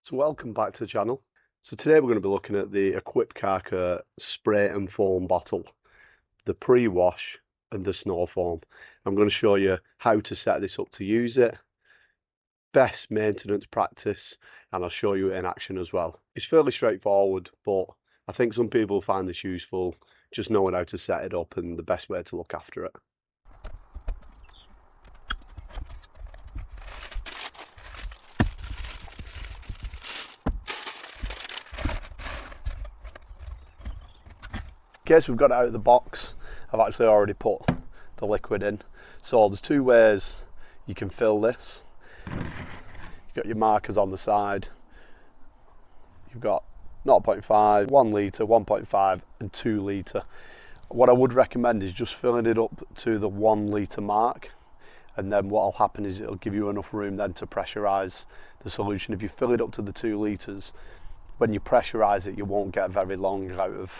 So welcome back to the channel. So today we're going to be looking at the Equipcarker spray and foam bottle, the pre-wash and the snow foam. I'm going to show you how to set this up to use it, best maintenance practice, and I'll show you it in action as well. It's fairly straightforward, but I think some people find this useful, just knowing how to set it up and the best way to look after it. Okay, so we've got it out of the box. I've actually already put the liquid in. So there's two ways you can fill this. You've got your markers on the side. You've got 0.5, 1 litre, 1.5 and 2 litre. What I would recommend is just filling it up to the 1 litre mark, and then what will happen is it'll give you enough room then to pressurise the solution. If you fill it up to the 2 litres, when you pressurise it you won't get very long out of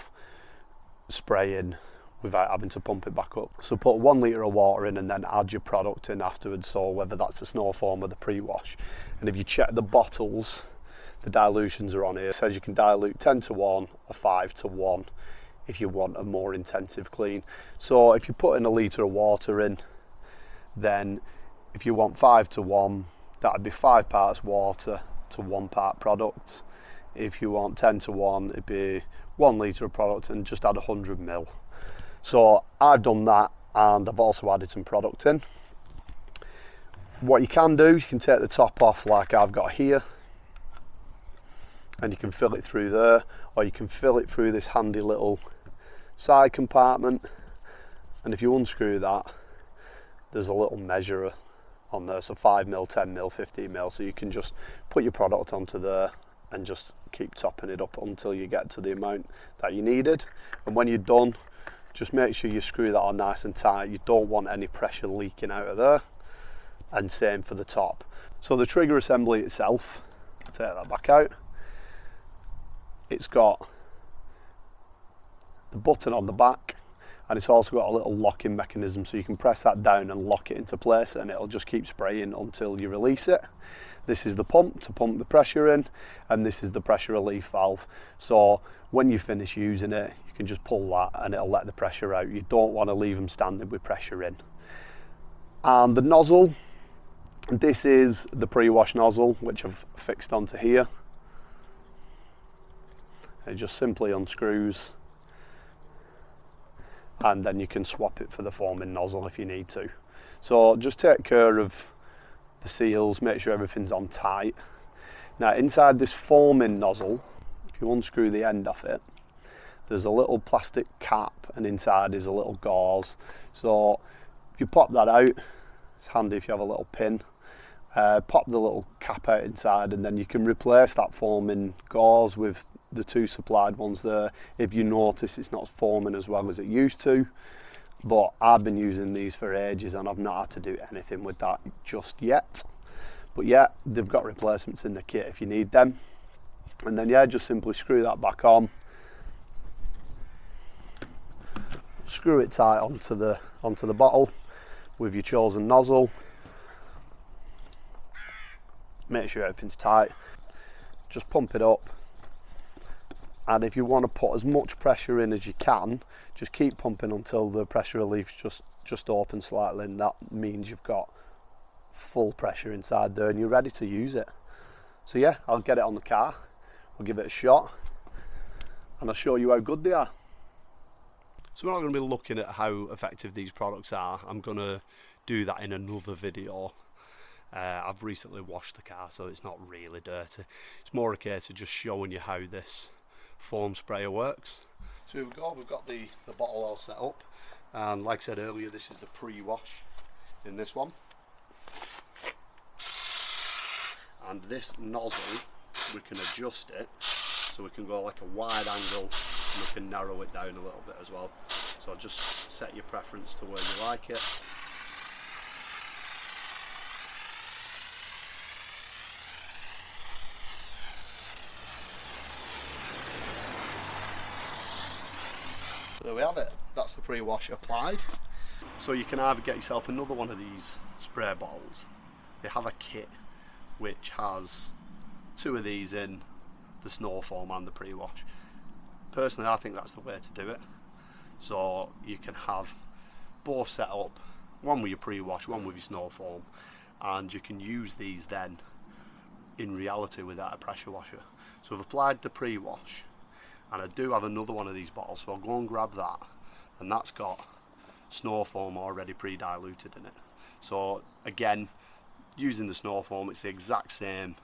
spraying without having to pump it back up. So put 1 litre of water in and then add your product in afterwards, so whether that's the snow foam or the pre-wash. And if you check the bottles, the dilutions are on here. It says you can dilute 10:1 or 5:1 if you want a more intensive clean. So if you put in 1 litre of water in, then if you want 5:1, that would be 5 parts water to 1 part product. If you want 10:1, it'd be 1 litre of product and just add 100 ml. So I've done that, and I've also added some product in. What you can do, you can take the top off like I've got here, and you can fill it through there, or you can fill it through this handy little side compartment. And if you unscrew that, there's a little measurer on there, so 5 ml, 10 ml, 15 ml, so you can just put your product onto there and just keep topping it up until you get to the amount that you needed. And when you're done, just make sure you screw that on nice and tight. You don't want any pressure leaking out of there, and same for the top. So the trigger assembly itself, take that back out, it's got the button on the back, and it's also got a little locking mechanism, so you can press that down and lock it into place, and it'll just keep spraying until you release it. This is the pump to pump the pressure in, and this is the pressure relief valve. So when you finish using it, you can just pull that and it'll let the pressure out. You don't want to leave them standing with pressure in. And the nozzle, this is the pre-wash nozzle, which I've fixed onto here. It just simply unscrews, and then you can swap it for the foaming nozzle if you need to. So just take care of the seals, make sure everything's on tight. Now inside this foaming nozzle, if you unscrew the end off it, there's a little plastic cap, and inside is a little gauze. So if you pop that out, it's handy if you have a little pin. Pop the little cap out inside, and then you can replace that foaming gauze with the 2 supplied ones there. If you notice it's not foaming as well as it used to, but I've been using these for ages and I've not had to do anything with that just yet. But yeah, they've got replacements in the kit if you need them. And then yeah, just simply screw that back on, screw it tight onto the bottle with your chosen nozzle. Make sure everything's tight, just pump it up, and if you want to put as much pressure in as you can, just keep pumping until the pressure relief just opens slightly, and that means you've got full pressure inside there and you're ready to use it. So yeah, I'll get it on the car, we'll give it a shot, and I'll show you how good they are. So we're not going to be looking at how effective these products are. I'm going to do that in another video. I've recently washed the car, so it's not really dirty. It's more a case of just showing you how this foam sprayer works. So here we go, we've got the bottle all set up, and like I said earlier, this is the pre-wash in this one. And this nozzle, we can adjust it so we can go like a wide angle, and we can narrow it down a little bit as well. So just set your preference to where you like it. So there we have it, that's the pre-wash applied. So you can either get yourself another one of these spray bottles. They have a kit which has 2 of these in, the snow foam and the pre-wash. Personally, I think that's the way to do it. So you can have both set up, one with your pre-wash, one with your snow foam, and you can use these then in reality without a pressure washer. So I've applied the pre-wash, and I do have another one of these bottles, so I'll go and grab that, and that's got snow foam already pre-diluted in it. So again, using the snow foam, it's the exact same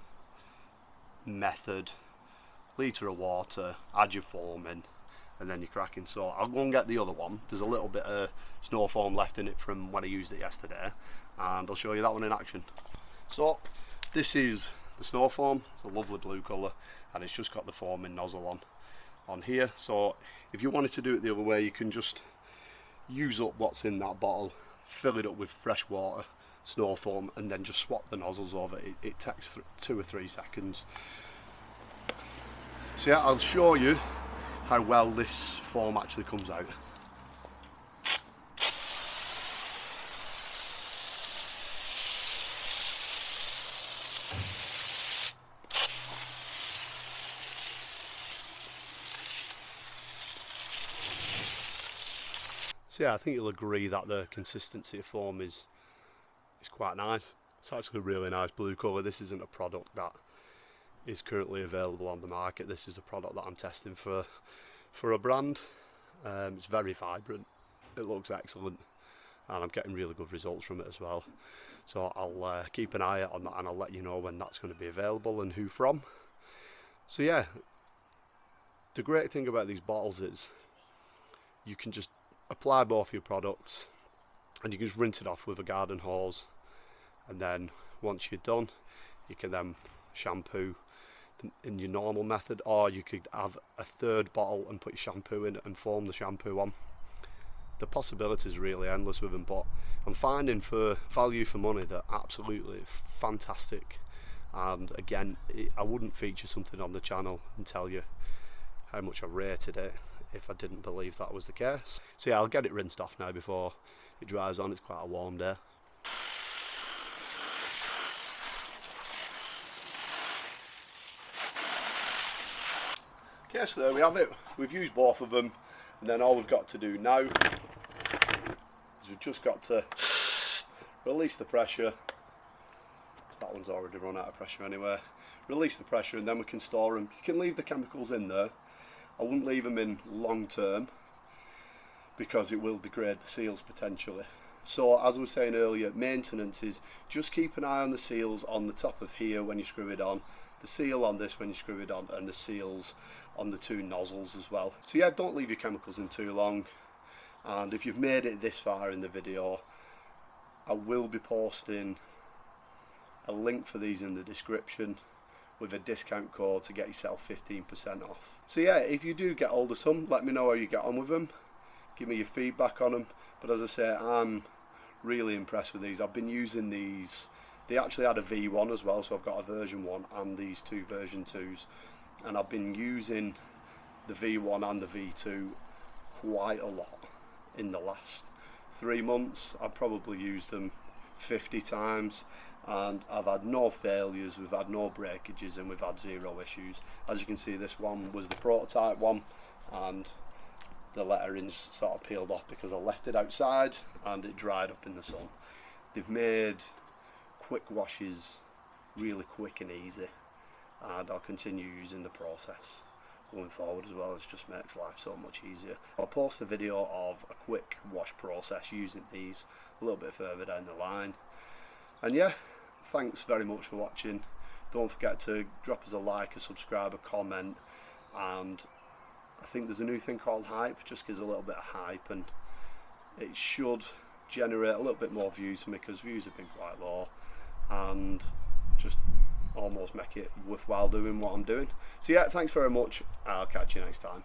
method. Litre of water, add your foam in, and then you're cracking. So I'll go and get the other one. There's a little bit of snow foam left in it from when I used it yesterday, and I'll show you that one in action. So this is the snow foam. It's a lovely blue colour, and it's just got the foaming nozzle on here. So if you wanted to do it the other way, you can just use up what's in that bottle, fill it up with fresh water, snow foam, and then just swap the nozzles over. It takes 2 or 3 seconds. So yeah, I'll show you how well this foam actually comes out. So yeah, I think you'll agree that the consistency of foam is quite nice. It's actually a really nice blue colour. This isn't a product that is currently available on the market. This is a product that I'm testing for a brand. It's very vibrant, it looks excellent, and I'm getting really good results from it as well. So I'll keep an eye out on that, and I'll let you know when that's going to be available and who from. So yeah, the great thing about these bottles is you can just apply both your products, and you can just rinse it off with a garden hose, and then once you're done, you can then shampoo in your normal method, or you could have a third bottle and put your shampoo in and foam the shampoo on. The possibilities are really endless with them, but I'm finding for value for money they're absolutely fantastic. And again, I wouldn't feature something on the channel and tell you how much I rated it if I didn't believe that was the case. So yeah, I'll get it rinsed off now before it dries on. It's quite a warm day. Okay, so there we have it. We've used both of them, and then all we've got to do now is we've just got to release the pressure. That one's already run out of pressure anyway. Release the pressure, and then we can store them. You can leave the chemicals in there. I wouldn't leave them in long term because it will degrade the seals potentially. So as I was saying earlier, maintenance is just keep an eye on the seals on the top of here when you screw it on, the seal on this when you screw it on, and the seals on the 2 nozzles as well. So yeah, don't leave your chemicals in too long. And if you've made it this far in the video, I will be posting a link for these in the description with a discount code to get yourself 15% off. So yeah, if you do get hold of some, let me know how you get on with them. Give me your feedback on them. But as I say, I'm really impressed with these. I've been using these. They actually had a V1 as well, so I've got a version 1 and these 2 version 2s. And I've been using the V1 and the V2 quite a lot in the last 3 months. I've probably used them 50 times, and I've had no failures, we've had no breakages, and we've had 0 issues. As you can see, this one was the prototype one, and the lettering's sort of peeled off because I left it outside and it dried up in the sun. They've made quick washes really quick and easy, and I'll continue using the process going forward as well. It just makes life so much easier. I'll post a video of a quick wash process using these a little bit further down the line. And yeah, thanks very much for watching. Don't forget to drop us a like, a subscribe, a comment, and I think there's a new thing called hype. Just gives a little bit of hype, and it should generate a little bit more views for me because views have been quite low, and just almost make it worthwhile doing what I'm doing. So yeah, thanks very much. I'll catch you next time.